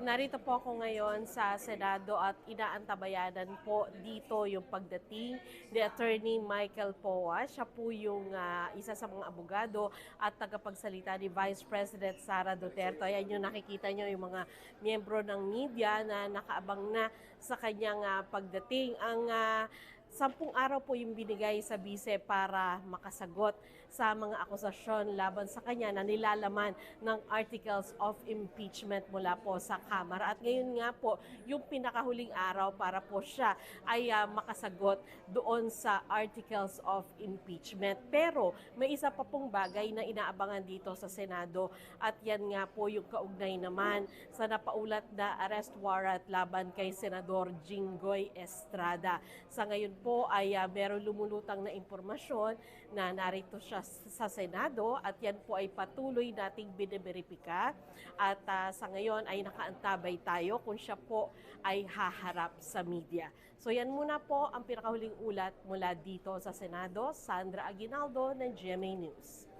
Narito po ako ngayon sa Senado at inaantabayanan po dito yung pagdating ni Attorney Michael Poa. Siya po yung isa sa mga abogado at tagapagsalita ni Vice President Sara Duterte. Ayan yung nakikita nyo yung mga miyembro ng media na nakaabang na sa kanyang pagdating. Ang 10 araw po yung binigay sa bise para makasagot sa mga akusasyon laban sa kanya na nilalaman ng articles of impeachment mula po sa Kamara. At ngayon nga po, yung pinakahuling araw para po siya ay makasagot doon sa articles of impeachment. Pero may isa pa pong bagay na inaabangan dito sa Senado at yan nga po yung kaugnay naman sa napaulat na arrest warrant laban kay Senador Jinggoy Estrada. Sa ngayon po ay meron lumulutang na impormasyon na narito siya sa Senado at yan po ay patuloy nating biniberipika at sa ngayon ay nakaantabay tayo kung siya po ay haharap sa media. So yan muna po ang pinakahuling ulat mula dito sa Senado. Sandra Aguinaldo ng GMA News.